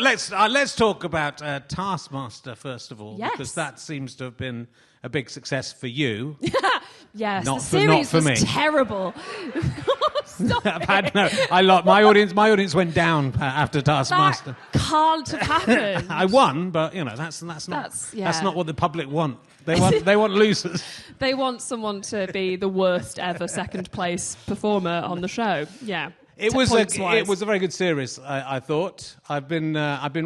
look, let's talk about Taskmaster first of all, Yes. because that seems to have been a big success for you. Yes, Not the for- series not for was me. terrible. Stop I've it. had no. I like my audience went down after Taskmaster. That can't have happened. I won, but that's not what the public want. They want losers. They want someone to be the worst ever second place performer on the show. Yeah. It was Points-wise. a very good series. I thought. I've been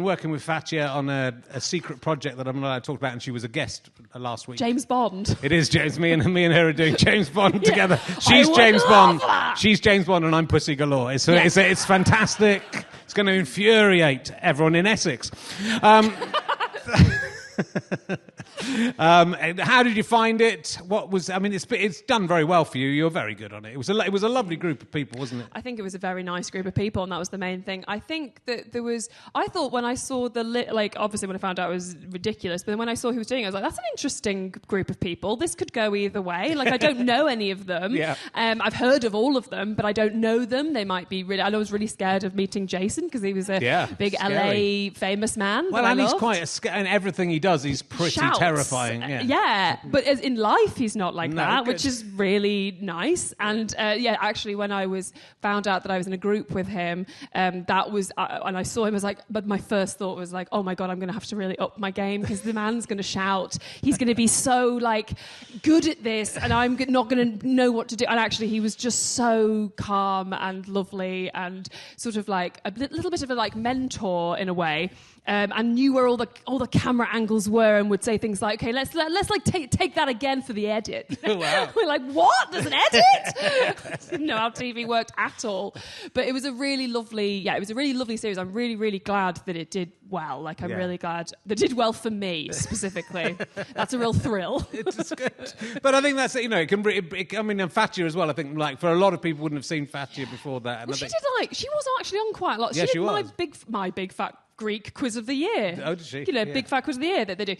working with Fatia on a secret project that I'm not allowed to talk about, and she was a guest last week. James Bond. It is James. Me and her are doing James Bond together. I She's would James love Bond. that. She's James Bond, and I'm Pussy Galore. It's fantastic. It's going to infuriate everyone in Essex. How did you find it? It's done very well for you. You're very good on it. It was a lovely group of people, wasn't it? I think it was a very nice group of people, and that was the main thing. I think that I thought when I saw obviously when I found out it was ridiculous, but then when I saw who was doing it, I was like, that's an interesting group of people. This could go either way. Like, I don't know any of them. Yeah. I've heard of all of them, but I don't know them. They might be really... I was really scared of meeting Jason because he was a big scary. LA famous man. Well, that and I he's loved. and everything he does, he's pretty Shouts. terrifying. Yeah. But as in life, he's not like No, that, good. which is really nice. And actually, when I found out that I was in a group with him, that was, and I saw him, I was like, but my first thought was like, oh my God, I'm going to have to really up my game because the man's going to shout. He's going to be so like good at this, and I'm not going to know what to do. And actually, he was just so calm and lovely, and sort of like a little bit of a like mentor in a way. And knew where all the camera angles were, and would say things like, "Okay, let's like take that again for the edit." Wow. We're like, "What? There's an edit?" Didn't know how TV worked at all. But it was a really lovely series. I'm really, really glad that it did well. Like, I'm really glad that it did well for me specifically. That's a real thrill. It's good. But I think that's it. It can. And Fatia as well. I think like for a lot of people wouldn't have seen Fatia before that. And Well, she was actually on quite a lot. Yeah, she she did was. my big fat Greek quiz of the year. Oh, did she? Big fat quiz of the year that they do.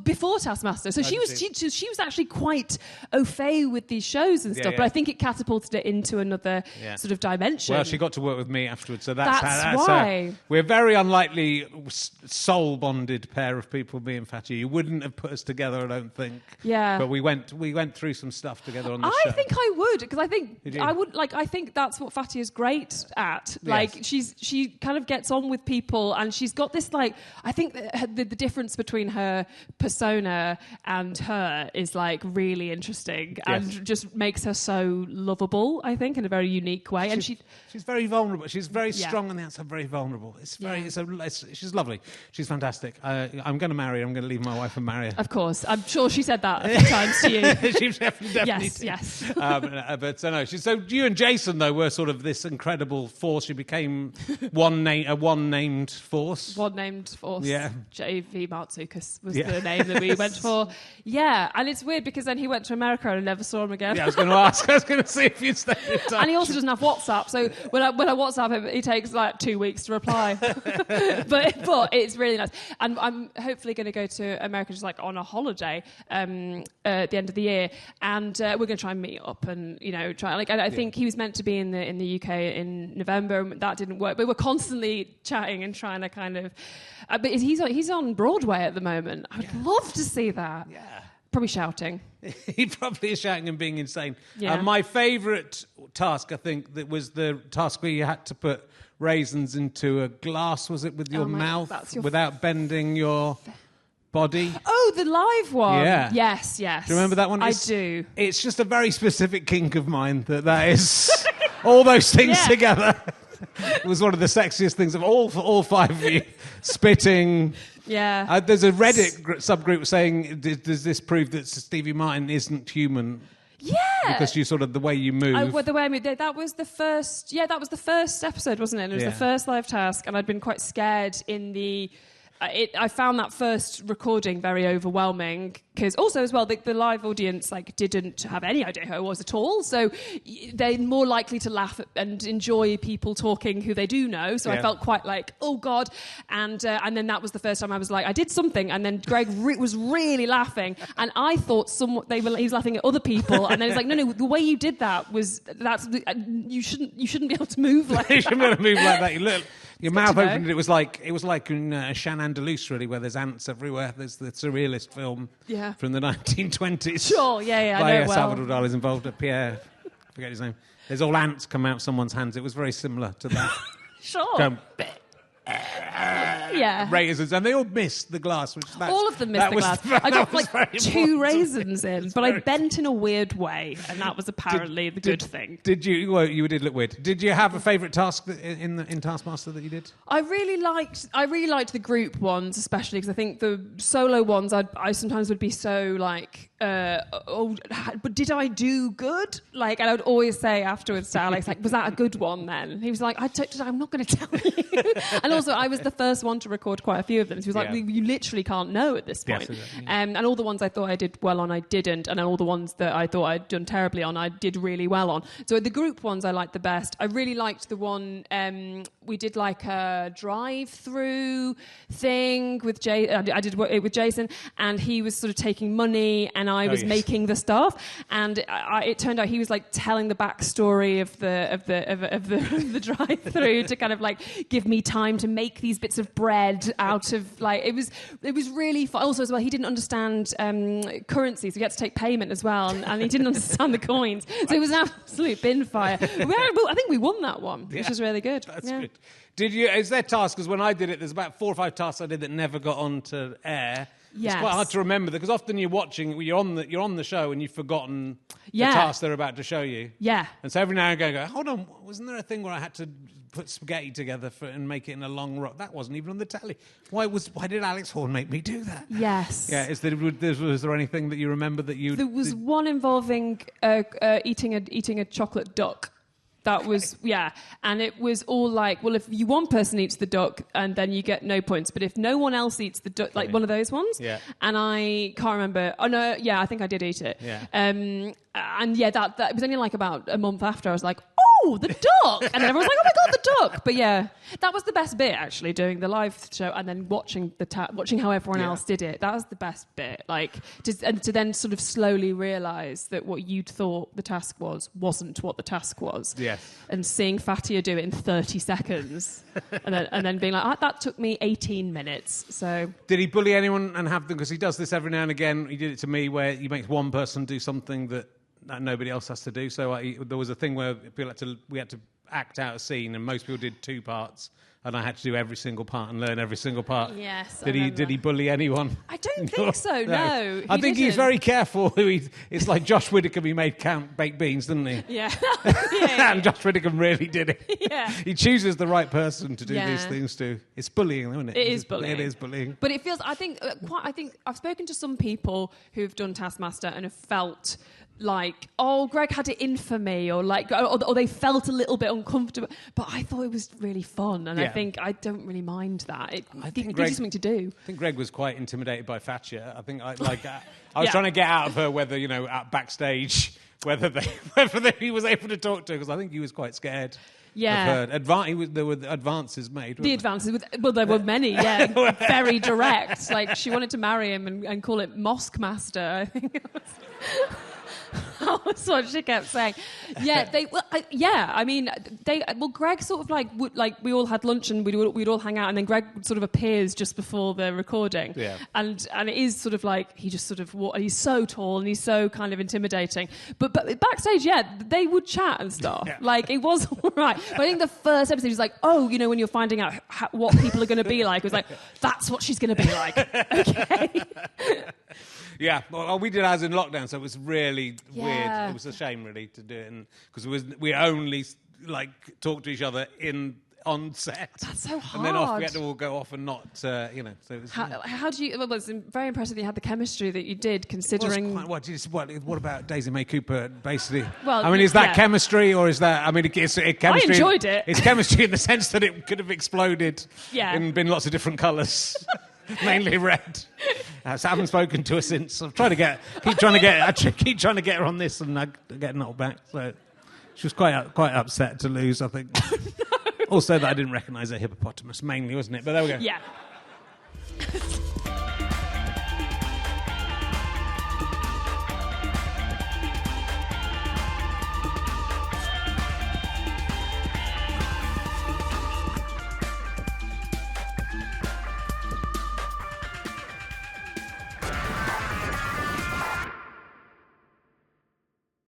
Before Taskmaster, so she was actually quite au fait with these shows and stuff. But I think it catapulted it into another sort of dimension. Well, she got to work with me afterwards, so that's why. We're a very unlikely soul bonded pair of people. Me and Fatia, you wouldn't have put us together, I don't think. Yeah. But we went through some stuff together on the show. I think I would, because I think I would like. I think that's what Fatia's great at. Like, she kind of gets on with people, and she's got this like. I think the difference between her persona and her is like really interesting, and just makes her so lovable. I think in a very unique way, and she's very vulnerable. She's very strong on the outside, very vulnerable. She's lovely. She's fantastic. I'm going to marry her. I'm going to leave my wife and marry her. Of course, I'm sure she said that a few times to you. She definitely did. Yes. But no. So you and Jason though were sort of this incredible force. You became one named force. One named force. Yeah. Javie Martzoukas was the name that we went for. Yeah, and it's weird because then he went to America and I never saw him again. Yeah, I was going to ask. I was going to see if you'd stay in touch. And he also doesn't have WhatsApp, so when I WhatsApp him, it takes like 2 weeks to reply. but it's really nice. And I'm hopefully going to go to America just like on a holiday at the end of the year, and we're going to try and meet up and try. Like, I think he was meant to be in the UK in November, and that didn't work. But we're constantly chatting and trying to kind of. But he's on Broadway at the moment. I would love to see that. Yeah. Probably shouting. He probably is shouting and being insane. Yeah. My favourite task, I think, that was the task where you had to put raisins into a glass, was it, with your mouth without bending your body? Oh, the live one. Yeah. Yes. Do you remember that one? I do. It's just a very specific kink of mine that is all those things together. It was one of the sexiest things of all five of you. Spitting. Yeah. There's a Reddit subgroup saying, does this prove that Stevie Martin isn't human? Yeah. Because you sort of, the way you move. The way I moved. That was the first episode, wasn't it? And it was the first live task, and I'd been quite scared in the... I found that first recording very overwhelming because also as well the live audience didn't have any idea who I was at all, so they're more likely to laugh and enjoy people talking who they do know. So I felt quite like, oh God, and then that was the first time I was like, I did something, and then Greg was really laughing, and I thought he was laughing at other people, and then it's like, no, the way you did that you shouldn't be able to move like You shouldn't be able to move like that. You look. Your mouth opened. It was like in Shannon Deleuze, really, where there's ants everywhere. There's the surrealist film from the 1920s. Sure, yeah, by I know Salvador Dali's involved. Pierre, I forget his name. There's all ants come out of someone's hands. It was very similar to that. Sure. Yeah. Raisins, and they all missed the glass. All of them missed the glass. I got like 2 raisins in, but I bent in a weird way, and that was apparently the good thing. Did you? Well, you did look weird. Did you have a favourite task in Taskmaster that you did? I really liked the group ones, especially because I think the solo ones, I sometimes would be so like, but did I do good? Like, and I would always say afterwards to Alex, like, was that a good one then? And he was like, I'm not going to tell you. And also, I was the first one to record quite a few of them. So he was like, you literally can't know at this point. Yes, exactly. And all the ones I thought I did well on, I didn't. And then all the ones that I thought I'd done terribly on, I did really well on. So the group ones I liked the best. I really liked the one, we did like a drive-through thing with I did it with Jason, and he was sort of taking money, and I was making the stuff. And it turned out he was like telling the backstory of the drive-through to kind of like give me time to make these bits of bread out of like it was really fun. Also as well, he didn't understand currency, so he had to take payment as well, and he didn't understand the coins, so it was an absolute bin fire. I think we won that one, which was really good. That's good. Did you? Is there tasks? Because when I did it, there's about 4 or 5 tasks I did that never got onto air. Yes. It's quite hard to remember because often you're watching, you're on the show and you've forgotten the task they're about to show you. Yeah. And so every now and again, I go, hold on, wasn't there a thing where I had to put spaghetti together and make it in a long rock? That wasn't even on the telly. Why did Alex Horne make me do that? Yes. Yeah. Was there anything that you remember that you? There was one involving eating a chocolate duck. That was, and it was all like, well, if one person eats the duck, and then you get no points, but if no one else eats the duck, like one of those ones, and I can't remember, I think I did eat it, that it was only like about a month after, I was like, oh, the duck, and then everyone was like, oh my god, the duck, but that was the best bit, actually, doing the live show, and then watching how everyone else did it. That was the best bit, like, to then sort of slowly realise that what you'd thought the task wasn't what the task was. Yes. And seeing Fatia do it in 30 seconds, and then being like, that took me 18 minutes. So did he bully anyone and have them? Because he does this every now and again. He did it to me where he makes one person do something that nobody else has to do. So there was a thing where we had to act out a scene, and most people did 2 parts. And I had to do every single part and learn every single part. Yes. Did he bully anyone? I don't think so. No. I think he's very careful. It's like Josh Widdicombe. He made Count Baked Beans, didn't he? Yeah. And Josh Widdicombe really did it. Yeah. He chooses the right person to do these things to. It's bullying, isn't it? It is bullying. It is bullying. But it feels. I think I've spoken to some people who've done Taskmaster and have felt like, oh, Greg had it in for me, or like, or they felt a little bit uncomfortable. But I thought it was really fun, and I think I don't really mind that. It gives you something to do. I think Greg was quite intimidated by Fatia. I think I was trying to get out of her whether at backstage whether he was able to talk to her, because I think he was quite scared. Yeah. There were advances made. The advances, there were many, very direct. Like, she wanted to marry him and call it Taskmaster, I think it was. That's what she kept saying. Greg sort of we all had lunch and we'd all hang out, and then Greg sort of appears just before the recording. Yeah. And it is sort of like, he just sort of, he's so tall and he's so kind of intimidating. But backstage, they would chat and stuff. Yeah. Like, it was all right. But I think the first episode was like, when you're finding out what people are going to be like, it was like, that's what she's going to be like. Okay. Yeah, well, we did ours in lockdown, so it was really weird. It was a shame, really, to do it, because we only talk to each other on set. That's so hard. And then we had to all go off and not, So it was, how do you? Well, it's very impressive that you had the chemistry that you did, considering. What about Daisy May Cooper? Basically, well, is that chemistry, or is that? It's chemistry. I enjoyed it. It's chemistry in the sense that it could have exploded. And been lots of different colours. Mainly red. I haven't spoken to her since. I'm keep trying to get her on this, and I get knocked back. So she was quite upset to lose, I think. Also, that I didn't recognise her hippopotamus, mainly, wasn't it? But there we go. Yeah.